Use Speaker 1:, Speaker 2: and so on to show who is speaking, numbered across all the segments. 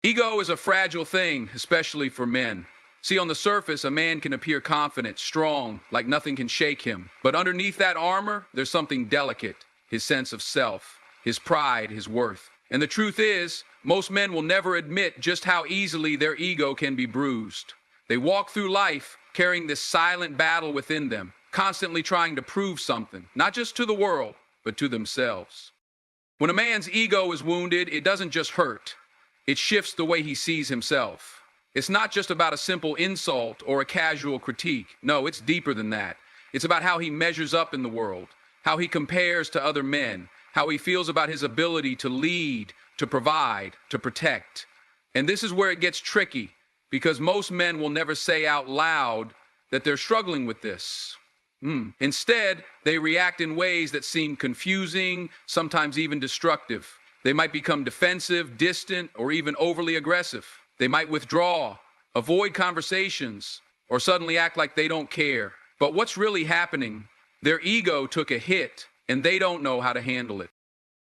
Speaker 1: Ego is a fragile thing, especially for men. See, on the surface, a man can appear confident, strong, like nothing can shake him. But underneath that armor, there's something delicate, his sense of self, his pride, his worth. And the truth is, most men will never admit just how easily their ego can be bruised. They walk through life carrying this silent battle within them, constantly trying to prove something, not just to the world, but to themselves. When a man's ego is wounded, it doesn't just hurt. It shifts the way he sees himself. It's not just about a simple insult or a casual critique. No, it's deeper than that. It's about how he measures up in the world, how he compares to other men, how he feels about his ability to lead, to provide, to protect. And this is where it gets tricky, because most men will never say out loud that they're struggling with this. Instead, they react in ways that seem confusing, sometimes even destructive. They might become defensive, distant, or even overly aggressive. They might withdraw, avoid conversations, or suddenly act like they don't care. But what's really happening? Their ego took a hit, and they don't know how to handle it.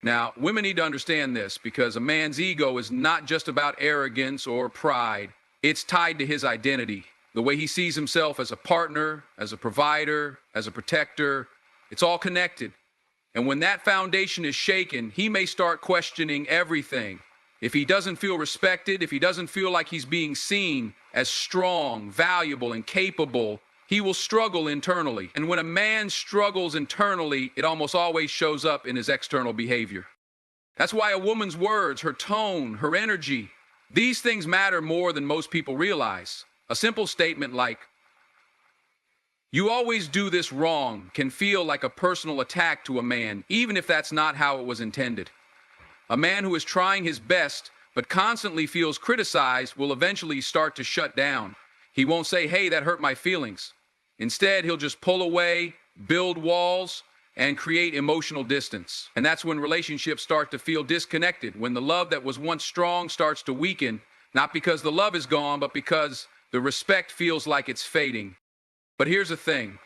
Speaker 1: Now, women need to understand this, because a man's ego is not just about arrogance or pride. It's tied to his identity, the way he sees himself as a partner, as a provider, as a protector. It's all connected. And when that foundation is shaken, he may start questioning everything. If he doesn't feel respected, if he doesn't feel like he's being seen as strong, valuable, and capable, he will struggle internally. And when a man struggles internally, it almost always shows up in his external behavior. That's why a woman's words, her tone, her energy, these things matter more than most people realize. A simple statement like, "You always do this wrong," can feel like a personal attack to a man, even if that's not how it was intended. A man who is trying his best but constantly feels criticized will eventually start to shut down. He won't say, "Hey, that hurt my feelings." Instead, he'll just pull away, build walls, and create emotional distance. And that's when relationships start to feel disconnected, when the love that was once strong starts to weaken, not because the love is gone, but because the respect feels like it's fading. But here's the thing.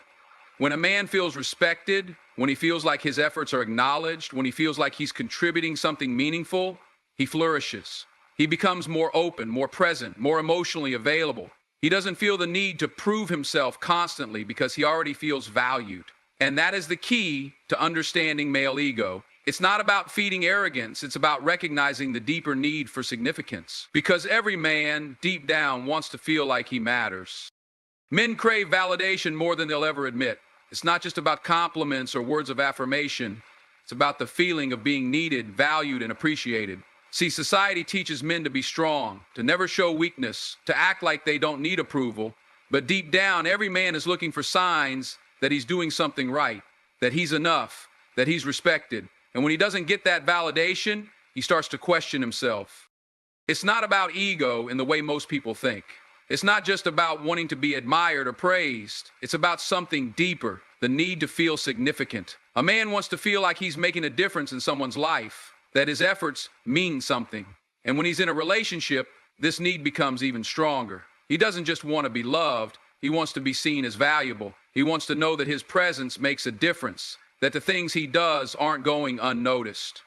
Speaker 1: When a man feels respected, when he feels like his efforts are acknowledged, when he feels like he's contributing something meaningful, he flourishes. He becomes more open, more present, more emotionally available. He doesn't feel the need to prove himself constantly because he already feels valued. And that is the key to understanding male ego. It's not about feeding arrogance, it's about recognizing the deeper need for significance. Because every man, deep down, wants to feel like he matters. Men crave validation more than they'll ever admit. It's not just about compliments or words of affirmation. It's about the feeling of being needed, valued, and appreciated. See, society teaches men to be strong, to never show weakness, to act like they don't need approval. But deep down, every man is looking for signs that he's doing something right, that he's enough, that he's respected. And when he doesn't get that validation, he starts to question himself. It's not about ego in the way most people think. It's not just about wanting to be admired or praised. It's about something deeper, the need to feel significant. A man wants to feel like he's making a difference in someone's life, that his efforts mean something. And when he's in a relationship, this need becomes even stronger. He doesn't just want to be loved, he wants to be seen as valuable. He wants to know that his presence makes a difference, that the things he does aren't going unnoticed.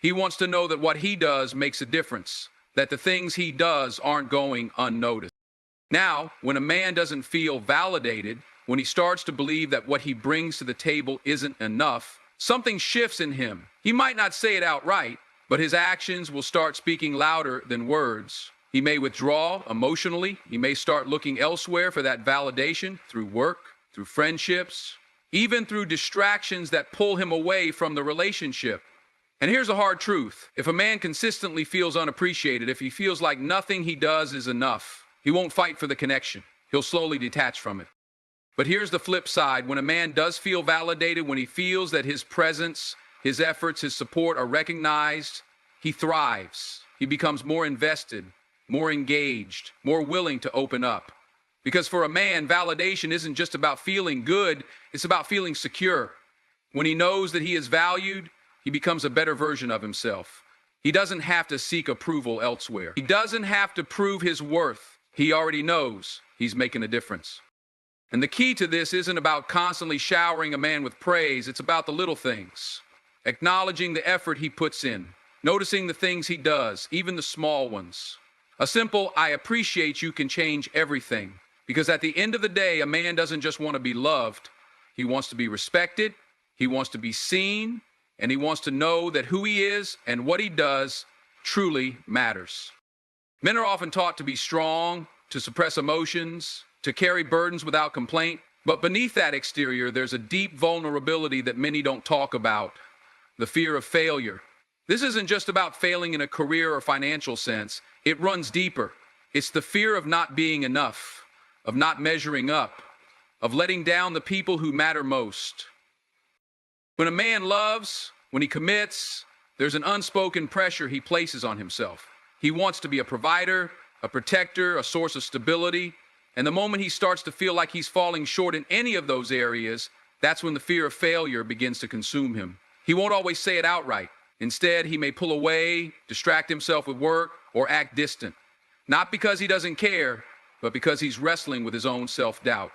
Speaker 1: He wants to know that what he does makes a difference, that the things he does aren't going unnoticed. Now, when a man doesn't feel validated, when he starts to believe that what he brings to the table isn't enough, something shifts in him. He might not say it outright, but his actions will start speaking louder than words. He may withdraw emotionally. He may start looking elsewhere for that validation through work, through friendships, even through distractions that pull him away from the relationship. And here's the hard truth. If a man consistently feels unappreciated, if he feels like nothing he does is enough, he won't fight for the connection. He'll slowly detach from it. But here's the flip side. When a man does feel validated, when he feels that his presence, his efforts, his support are recognized, he thrives. He becomes more invested, more engaged, more willing to open up. Because for a man, validation isn't just about feeling good, it's about feeling secure. When he knows that he is valued, he becomes a better version of himself. He doesn't have to seek approval elsewhere. He doesn't have to prove his worth. He already knows he's making a difference. And the key to this isn't about constantly showering a man with praise. It's about the little things. Acknowledging the effort he puts in. Noticing the things he does, even the small ones. A simple "I appreciate you" can change everything. Because at the end of the day, a man doesn't just want to be loved, he wants to be respected, he wants to be seen, and he wants to know that who he is and what he does truly matters. Men are often taught to be strong, to suppress emotions, to carry burdens without complaint, but beneath that exterior, there's a deep vulnerability that many don't talk about: the fear of failure. This isn't just about failing in a career or financial sense. It runs deeper. It's the fear of not being enough, of not measuring up, of letting down the people who matter most. When a man loves, when he commits, there's an unspoken pressure he places on himself. He wants to be a provider, a protector, a source of stability. And the moment he starts to feel like he's falling short in any of those areas, that's when the fear of failure begins to consume him. He won't always say it outright. Instead, he may pull away, distract himself with work, or act distant. Not because he doesn't care, but because he's wrestling with his own self-doubt.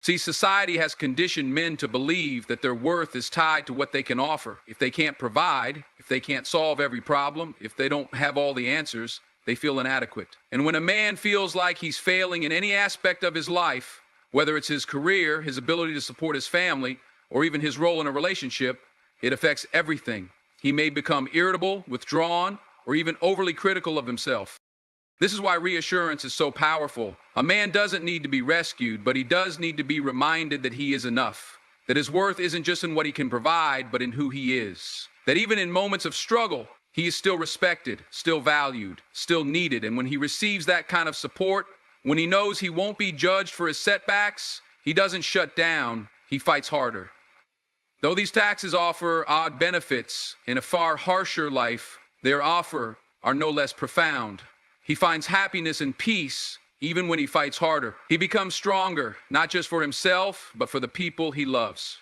Speaker 1: See, society has conditioned men to believe that their worth is tied to what they can offer. If they can't provide, if they can't solve every problem, if they don't have all the answers, they feel inadequate. And when a man feels like he's failing in any aspect of his life, whether it's his career, his ability to support his family, or even his role in a relationship, it affects everything. He may become irritable, withdrawn, or even overly critical of himself. This is why reassurance is so powerful. A man doesn't need to be rescued, but he does need to be reminded that he is enough, that his worth isn't just in what he can provide, but in who he is. That even in moments of struggle, he is still respected, still valued, still needed. And when he receives that kind of support, when he knows he won't be judged for his setbacks, he doesn't shut down, he fights harder. Though these taxes offer odd benefits in a far harsher life, their offer are no less profound. He finds happiness and peace even when he fights harder. He becomes stronger, not just for himself, but for the people he loves.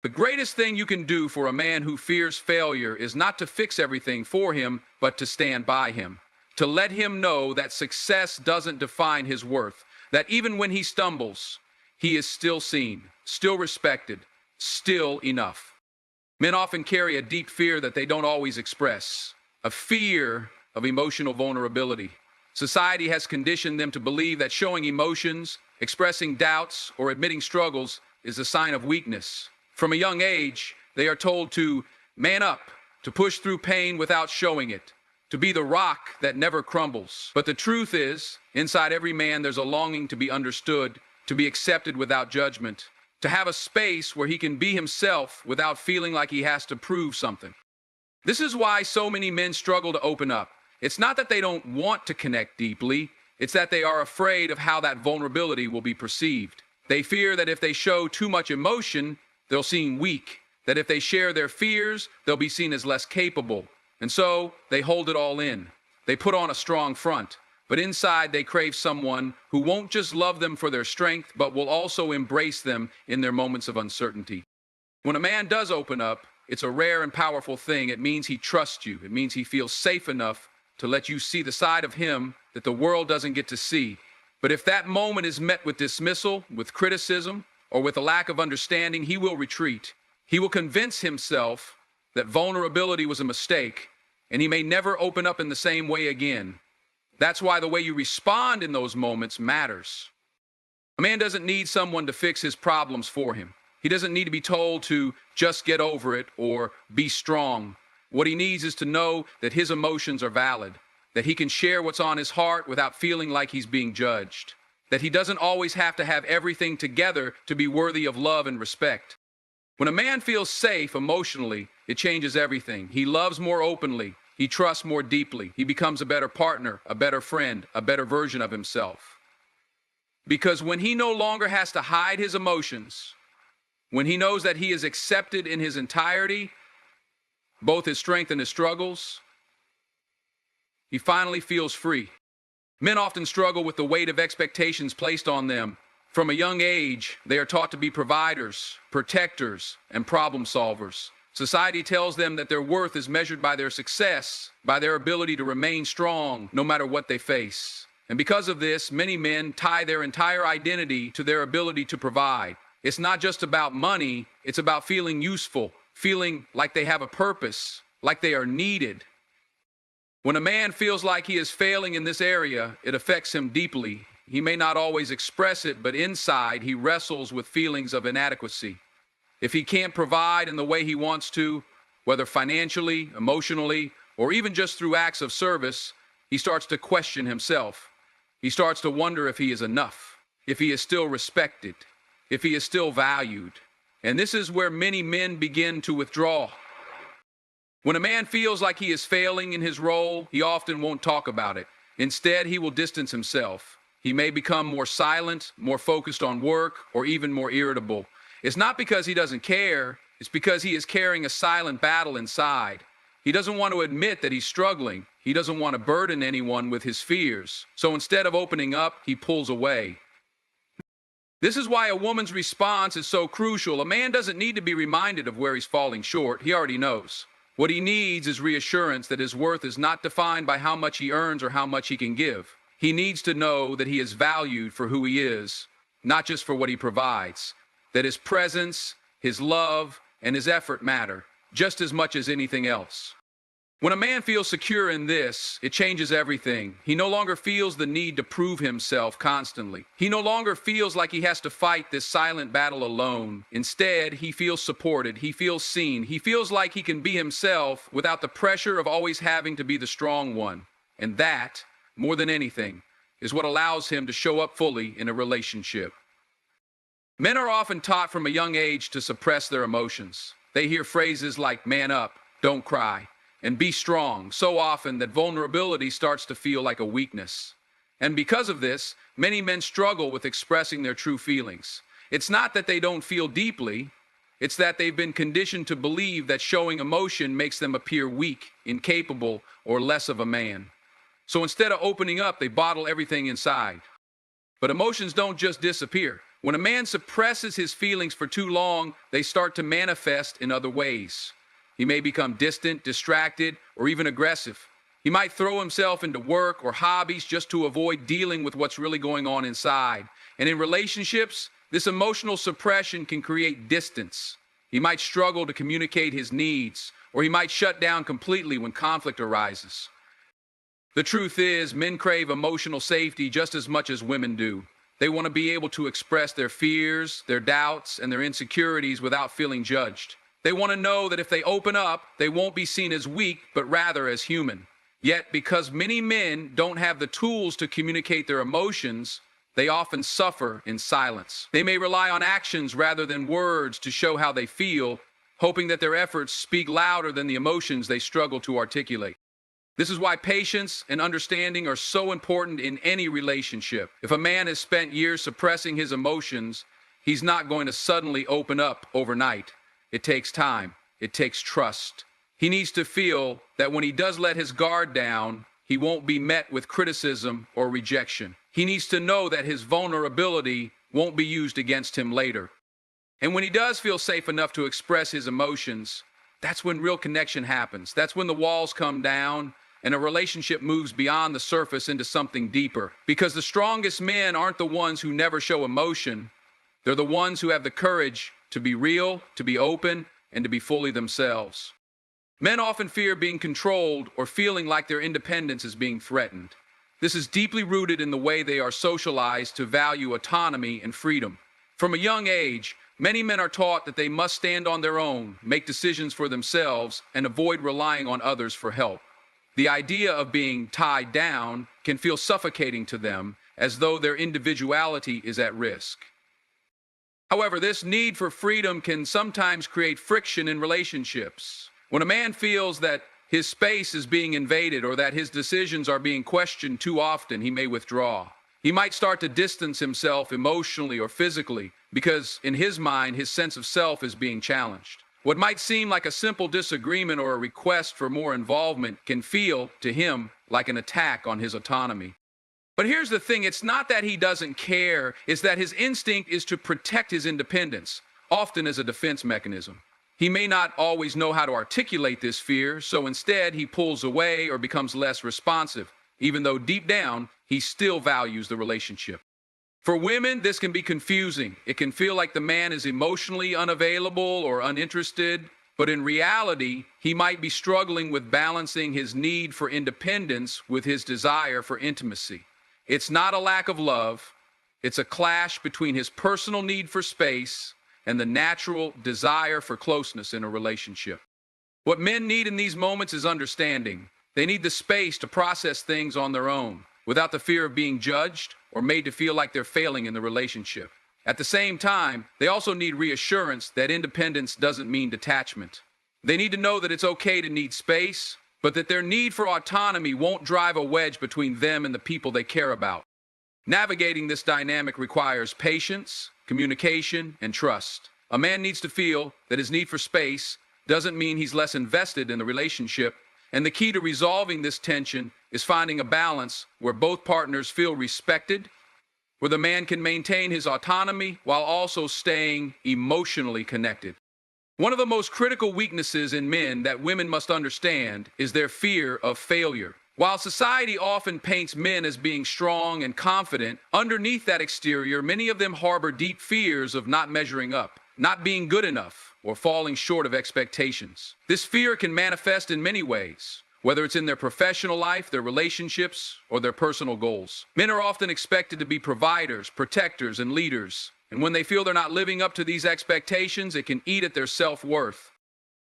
Speaker 1: The greatest thing you can do for a man who fears failure is not to fix everything for him, but to stand by him. To let him know that success doesn't define his worth, that even when he stumbles, he is still seen, still respected, still enough. Men often carry a deep fear that they don't always express, a fear of emotional vulnerability. Society has conditioned them to believe that showing emotions, expressing doubts, or admitting struggles is a sign of weakness. From a young age, they are told to man up, to push through pain without showing it, to be the rock that never crumbles. But the truth is, inside every man there's a longing to be understood, to be accepted without judgment, to have a space where he can be himself without feeling like he has to prove something. This is why so many men struggle to open up. It's not that they don't want to connect deeply, it's that they are afraid of how that vulnerability will be perceived. They fear that if they show too much emotion, they'll seem weak, that if they share their fears, they'll be seen as less capable. And so they hold it all in. They put on a strong front, but inside they crave someone who won't just love them for their strength, but will also embrace them in their moments of uncertainty. When a man does open up, it's a rare and powerful thing. It means he trusts you. It means he feels safe enough to let you see the side of him that the world doesn't get to see. But if that moment is met with dismissal, with criticism, or with a lack of understanding, he will retreat. He will convince himself that vulnerability was a mistake, and he may never open up in the same way again. That's why the way you respond in those moments matters. A man doesn't need someone to fix his problems for him. He doesn't need to be told to just get over it or be strong. What he needs is to know that his emotions are valid, that he can share what's on his heart without feeling like he's being judged, that he doesn't always have to have everything together to be worthy of love and respect. When a man feels safe emotionally, it changes everything. He loves more openly. He trusts more deeply. He becomes a better partner, a better friend, a better version of himself. Because when he no longer has to hide his emotions, when he knows that he is accepted in his entirety, both his strength and his struggles, he finally feels free. Men often struggle with the weight of expectations placed on them. From a young age, they are taught to be providers, protectors, and problem solvers. Society tells them that their worth is measured by their success, by their ability to remain strong no matter what they face. And because of this, many men tie their entire identity to their ability to provide. It's not just about money, it's about feeling useful, feeling like they have a purpose, like they are needed. When a man feels like he is failing in this area, it affects him deeply. He may not always express it, but inside he wrestles with feelings of inadequacy. If he can't provide in the way he wants to, whether financially, emotionally, or even just through acts of service, he starts to question himself. He starts to wonder if he is enough, if he is still respected, if he is still valued. And this is where many men begin to withdraw. When a man feels like he is failing in his role, he often won't talk about it. Instead, he will distance himself. He may become more silent, more focused on work, or even more irritable. It's not because he doesn't care, it's because he is carrying a silent battle inside. He doesn't want to admit that he's struggling. He doesn't want to burden anyone with his fears. So instead of opening up, he pulls away. This is why a woman's response is so crucial. A man doesn't need to be reminded of where he's falling short. He already knows. What he needs is reassurance that his worth is not defined by how much he earns or how much he can give. He needs to know that he is valued for who he is, not just for what he provides. That his presence, his love, and his effort matter just as much as anything else. When a man feels secure in this, it changes everything. He no longer feels the need to prove himself constantly. He no longer feels like he has to fight this silent battle alone. Instead, he feels supported. He feels seen. He feels like he can be himself without the pressure of always having to be the strong one. And that, more than anything, is what allows him to show up fully in a relationship. Men are often taught from a young age to suppress their emotions. They hear phrases like man up, don't cry, and be strong so often that vulnerability starts to feel like a weakness. And because of this, many men struggle with expressing their true feelings. It's not that they don't feel deeply, it's that they've been conditioned to believe that showing emotion makes them appear weak, incapable, or less of a man. So instead of opening up, they bottle everything inside. But emotions don't just disappear. When a man suppresses his feelings for too long, they start to manifest in other ways. He may become distant, distracted, or even aggressive. He might throw himself into work or hobbies just to avoid dealing with what's really going on inside. And in relationships, this emotional suppression can create distance. He might struggle to communicate his needs, or he might shut down completely when conflict arises. The truth is, men crave emotional safety just as much as women do. They want to be able to express their fears, their doubts, and their insecurities without feeling judged. They want to know that if they open up, they won't be seen as weak, but rather as human. Yet, because many men don't have the tools to communicate their emotions, they often suffer in silence. They may rely on actions rather than words to show how they feel, hoping that their efforts speak louder than the emotions they struggle to articulate. This is why patience and understanding are so important in any relationship. If a man has spent years suppressing his emotions, he's not going to suddenly open up overnight. It takes time. It takes trust. He needs to feel that when he does let his guard down, he won't be met with criticism or rejection. He needs to know that his vulnerability won't be used against him later. And when he does feel safe enough to express his emotions, that's when real connection happens. That's when the walls come down and a relationship moves beyond the surface into something deeper. Because the strongest men aren't the ones who never show emotion. They're the ones who have the courage to be real, to be open, and to be fully themselves. Men often fear being controlled or feeling like their independence is being threatened. This is deeply rooted in the way they are socialized to value autonomy and freedom. From a young age, many men are taught that they must stand on their own, make decisions for themselves, and avoid relying on others for help. The idea of being tied down can feel suffocating to them, as though their individuality is at risk. However, this need for freedom can sometimes create friction in relationships. When a man feels that his space is being invaded or that his decisions are being questioned too often, he may withdraw. He might start to distance himself emotionally or physically because, in his mind, his sense of self is being challenged. What might seem like a simple disagreement or a request for more involvement can feel, to him, like an attack on his autonomy. But here's the thing, it's not that he doesn't care, it's that his instinct is to protect his independence, often as a defense mechanism. He may not always know how to articulate this fear, so instead he pulls away or becomes less responsive, even though deep down, he still values the relationship. For women, this can be confusing. It can feel like the man is emotionally unavailable or uninterested, but in reality, he might be struggling with balancing his need for independence with his desire for intimacy. It's not a lack of love, it's a clash between his personal need for space and the natural desire for closeness in a relationship. What men need in these moments is understanding. They need the space to process things on their own, without the fear of being judged or made to feel like they're failing in the relationship. At the same time, they also need reassurance that independence doesn't mean detachment. They need to know that it's okay to need space, but that their need for autonomy won't drive a wedge between them and the people they care about. Navigating this dynamic requires patience, communication, and trust. A man needs to feel that his need for space doesn't mean he's less invested in the relationship, and the key to resolving this tension is finding a balance where both partners feel respected, where the man can maintain his autonomy while also staying emotionally connected. One of the most critical weaknesses in men that women must understand is their fear of failure. While society often paints men as being strong and confident, underneath that exterior, many of them harbor deep fears of not measuring up, not being good enough, or falling short of expectations. This fear can manifest in many ways, whether it's in their professional life, their relationships, or their personal goals. Men are often expected to be providers, protectors, and leaders, and when they feel they're not living up to these expectations, it can eat at their self-worth.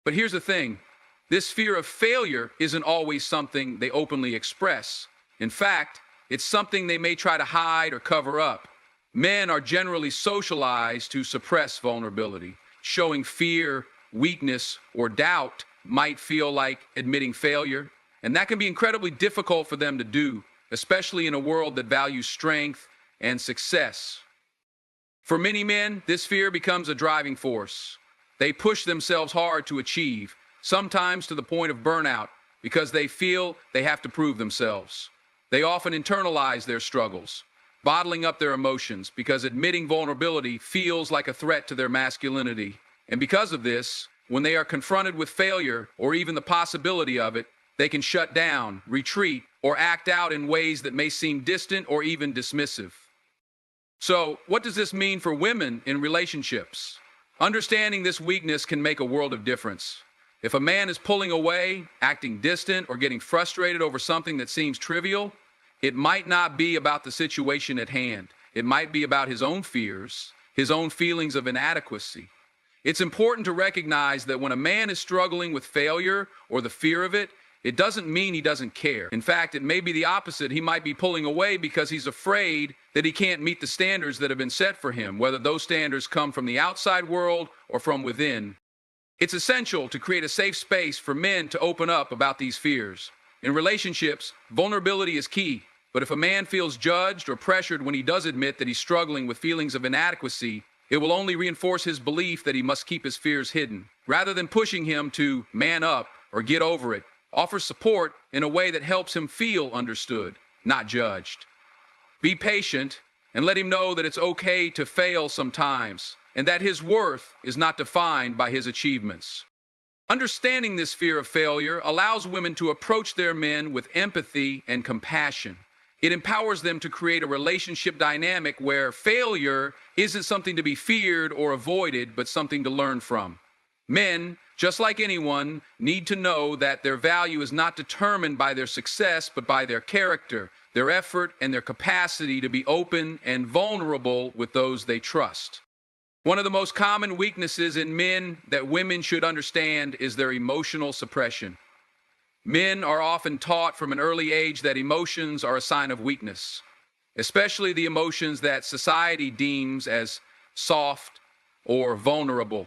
Speaker 1: But here's the thing. This fear of failure isn't always something they openly express. In fact, it's something they may try to hide or cover up. Men are generally socialized to suppress vulnerability. Showing fear, weakness, or doubt might feel like admitting failure, and that can be incredibly difficult for them to do, especially in a world that values strength and success. For many men, this fear becomes a driving force. They push themselves hard to achieve, sometimes to the point of burnout, because they feel they have to prove themselves. They often internalize their struggles, bottling up their emotions because admitting vulnerability feels like a threat to their masculinity. And because of this, when they are confronted with failure or even the possibility of it, they can shut down, retreat, or act out in ways that may seem distant or even dismissive. So, what does this mean for women in relationships? Understanding this weakness can make a world of difference. If a man is pulling away, acting distant, or getting frustrated over something that seems trivial, it might not be about the situation at hand. It might be about his own fears, his own feelings of inadequacy. It's important to recognize that when a man is struggling with failure or the fear of it, it doesn't mean he doesn't care. In fact, it may be the opposite. He might be pulling away because he's afraid that he can't meet the standards that have been set for him, whether those standards come from the outside world or from within. It's essential to create a safe space for men to open up about these fears. In relationships, vulnerability is key, but if a man feels judged or pressured when he does admit that he's struggling with feelings of inadequacy, it will only reinforce his belief that he must keep his fears hidden. Rather than pushing him to man up or get over it, offer support in a way that helps him feel understood, not judged. Be patient and let him know that it's okay to fail sometimes, and that his worth is not defined by his achievements. Understanding this fear of failure allows women to approach their men with empathy and compassion. It empowers them to create a relationship dynamic where failure isn't something to be feared or avoided, but something to learn from. Men, just like anyone, need to know that their value is not determined by their success, but by their character, their effort, and their capacity to be open and vulnerable with those they trust. One of the most common weaknesses in men that women should understand is their emotional suppression. Men are often taught from an early age that emotions are a sign of weakness, especially the emotions that society deems as soft or vulnerable.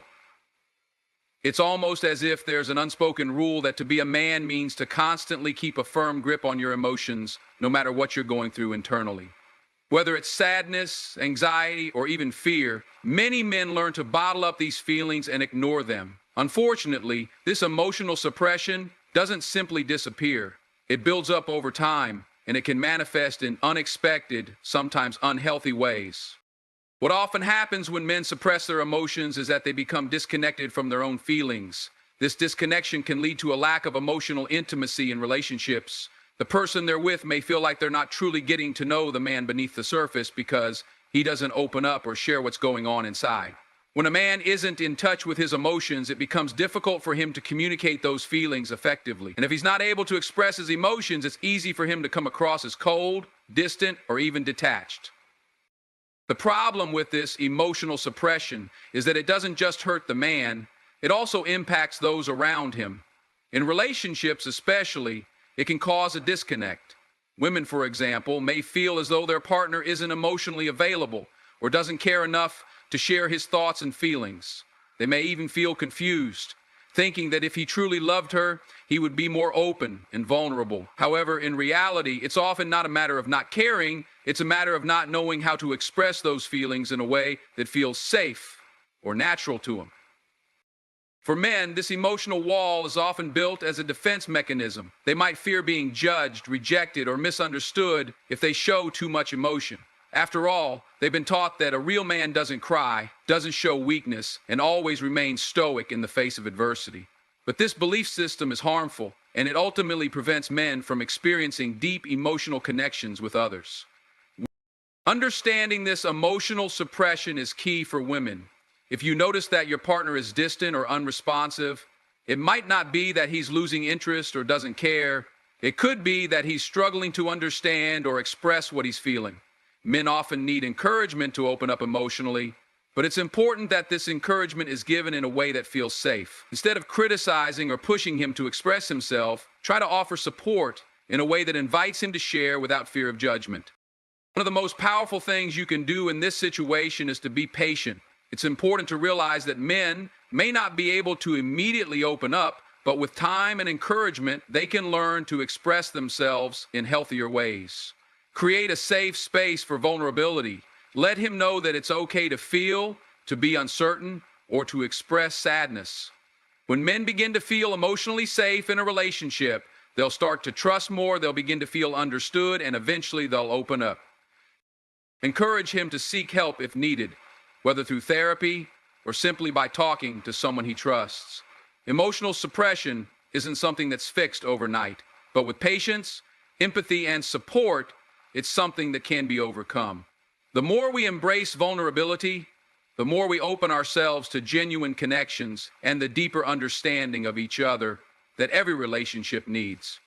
Speaker 1: It's almost as if there's an unspoken rule that to be a man means to constantly keep a firm grip on your emotions, no matter what you're going through internally. Whether it's sadness, anxiety, or even fear, many men learn to bottle up these feelings and ignore them. Unfortunately, this emotional suppression doesn't simply disappear. It builds up over time, and it can manifest in unexpected, sometimes unhealthy ways. What often happens when men suppress their emotions is that they become disconnected from their own feelings. This disconnection can lead to a lack of emotional intimacy in relationships. The person they're with may feel like they're not truly getting to know the man beneath the surface because he doesn't open up or share what's going on inside. When a man isn't in touch with his emotions, it becomes difficult for him to communicate those feelings effectively. And if he's not able to express his emotions, it's easy for him to come across as cold, distant, or even detached. The problem with this emotional suppression is that it doesn't just hurt the man, it also impacts those around him. In relationships especially, it can cause a disconnect. Women, for example, may feel as though their partner isn't emotionally available or doesn't care enough to share his thoughts and feelings. They may even feel confused, thinking that if he truly loved her, he would be more open and vulnerable. However, in reality, it's often not a matter of not caring, it's a matter of not knowing how to express those feelings in a way that feels safe or natural to him. For men, this emotional wall is often built as a defense mechanism. They might fear being judged, rejected, or misunderstood if they show too much emotion. After all, they've been taught that a real man doesn't cry, doesn't show weakness, and always remains stoic in the face of adversity. But this belief system is harmful, and it ultimately prevents men from experiencing deep emotional connections with others. Understanding this emotional suppression is key for women. If you notice that your partner is distant or unresponsive, it might not be that he's losing interest or doesn't care. It could be that he's struggling to understand or express what he's feeling. Men often need encouragement to open up emotionally, but it's important that this encouragement is given in a way that feels safe. Instead of criticizing or pushing him to express himself, try to offer support in a way that invites him to share without fear of judgment. One of the most powerful things you can do in this situation is to be patient. It's important to realize that men may not be able to immediately open up, but with time and encouragement, they can learn to express themselves in healthier ways. Create a safe space for vulnerability. Let him know that it's okay to feel, to be uncertain, or to express sadness. When men begin to feel emotionally safe in a relationship, they'll start to trust more, they'll begin to feel understood, and eventually they'll open up. Encourage him to seek help if needed, whether through therapy or simply by talking to someone he trusts. Emotional suppression isn't something that's fixed overnight, but with patience, empathy, and support, it's something that can be overcome. The more we embrace vulnerability, the more we open ourselves to genuine connections and the deeper understanding of each other that every relationship needs.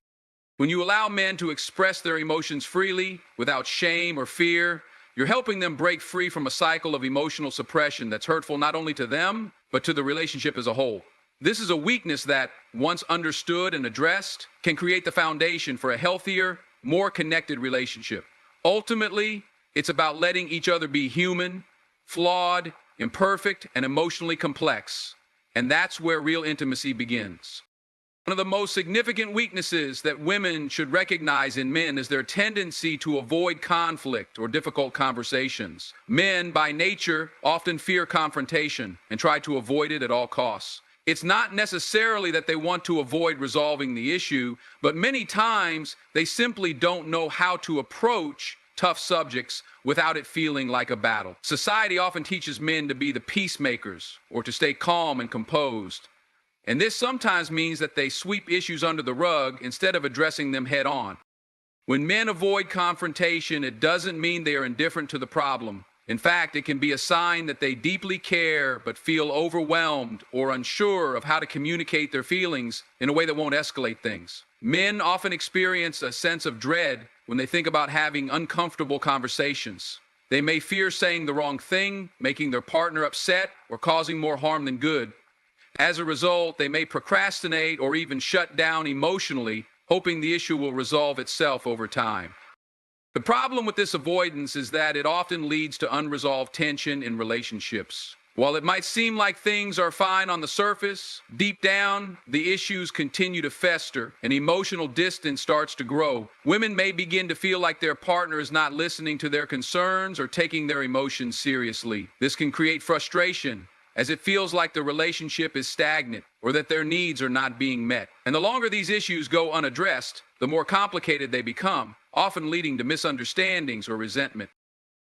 Speaker 1: When you allow men to express their emotions freely, without shame or fear, you're helping them break free from a cycle of emotional suppression that's hurtful not only to them, but to the relationship as a whole. This is a weakness that, once understood and addressed, can create the foundation for a healthier, more connected relationship. Ultimately, it's about letting each other be human, flawed, imperfect, and emotionally complex. And that's where real intimacy begins. One of the most significant weaknesses that women should recognize in men is their tendency to avoid conflict or difficult conversations. Men, by nature, often fear confrontation and try to avoid it at all costs. It's not necessarily that they want to avoid resolving the issue, but many times they simply don't know how to approach tough subjects without it feeling like a battle. Society often teaches men to be the peacemakers or to stay calm and composed. And this sometimes means that they sweep issues under the rug instead of addressing them head on. When men avoid confrontation, it doesn't mean they are indifferent to the problem. In fact, it can be a sign that they deeply care but feel overwhelmed or unsure of how to communicate their feelings in a way that won't escalate things. Men often experience a sense of dread when they think about having uncomfortable conversations. They may fear saying the wrong thing, making their partner upset, or causing more harm than good. As a result, they may procrastinate or even shut down emotionally, hoping the issue will resolve itself over time. The problem with this avoidance is that it often leads to unresolved tension in relationships. While it might seem like things are fine on the surface, deep down, the issues continue to fester and emotional distance starts to grow. Women may begin to feel like their partner is not listening to their concerns or taking their emotions seriously. This can create frustration, as it feels like the relationship is stagnant or that their needs are not being met. And the longer these issues go unaddressed, the more complicated they become, often leading to misunderstandings or resentment.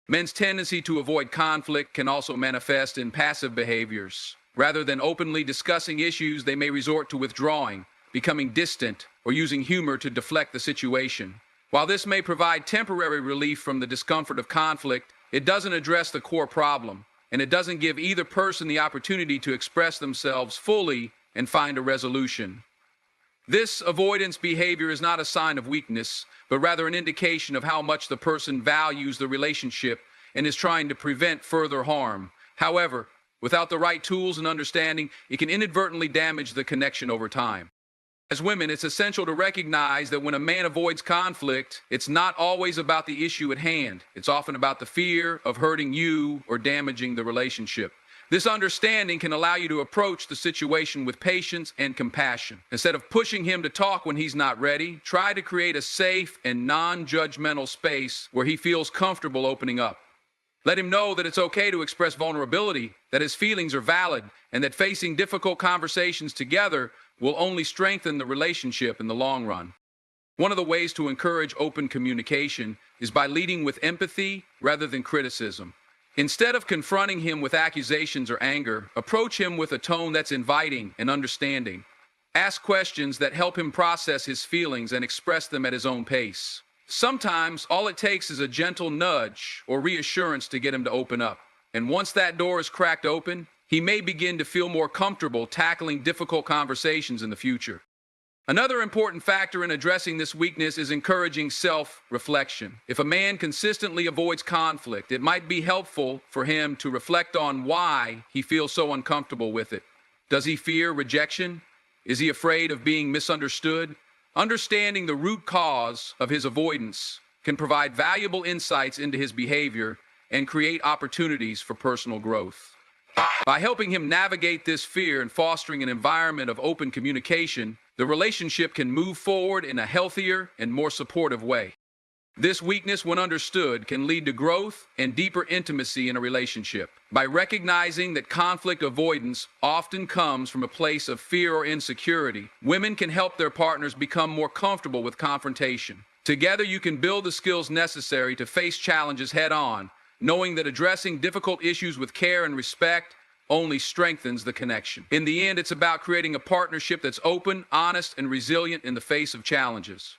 Speaker 1: Men's tendency to avoid conflict can also manifest in passive behaviors. Rather than openly discussing issues, they may resort to withdrawing, becoming distant, or using humor to deflect the situation. While this may provide temporary relief from the discomfort of conflict, it doesn't address the core problem. and it doesn't give either person the opportunity to express themselves fully and find a resolution. This avoidance behavior is not a sign of weakness, but rather an indication of how much the person values the relationship and is trying to prevent further harm. However, without the right tools and understanding, it can inadvertently damage the connection over time. As women, it's essential to recognize that when a man avoids conflict, it's not always about the issue at hand. It's often about the fear of hurting you or damaging the relationship. This understanding can allow you to approach the situation with patience and compassion. Instead of pushing him to talk when he's not ready, try to create a safe and non-judgmental space where he feels comfortable opening up. Let him know that it's okay to express vulnerability, that his feelings are valid, and that facing difficult conversations together will only strengthen the relationship in the long run. One of the ways to encourage open communication is by leading with empathy rather than criticism. Instead of confronting him with accusations or anger, approach him with a tone that's inviting and understanding. Ask questions that help him process his feelings and express them at his own pace. Sometimes all it takes is a gentle nudge or reassurance to get him to open up. And once that door is cracked open, he may begin to feel more comfortable tackling difficult conversations in the future. Another important factor in addressing this weakness is encouraging self-reflection. If a man consistently avoids conflict, it might be helpful for him to reflect on why he feels so uncomfortable with it. Does he fear rejection? Is he afraid of being misunderstood? Understanding the root cause of his avoidance can provide valuable insights into his behavior and create opportunities for personal growth. By helping him navigate this fear and fostering an environment of open communication, the relationship can move forward in a healthier and more supportive way. This weakness, when understood, can lead to growth and deeper intimacy in a relationship. By recognizing that conflict avoidance often comes from a place of fear or insecurity, women can help their partners become more comfortable with confrontation. Together, you can build the skills necessary to face challenges head-on, knowing that addressing difficult issues with care and respect only strengthens the connection. In the end, it's about creating a partnership that's open, honest, and resilient in the face of challenges.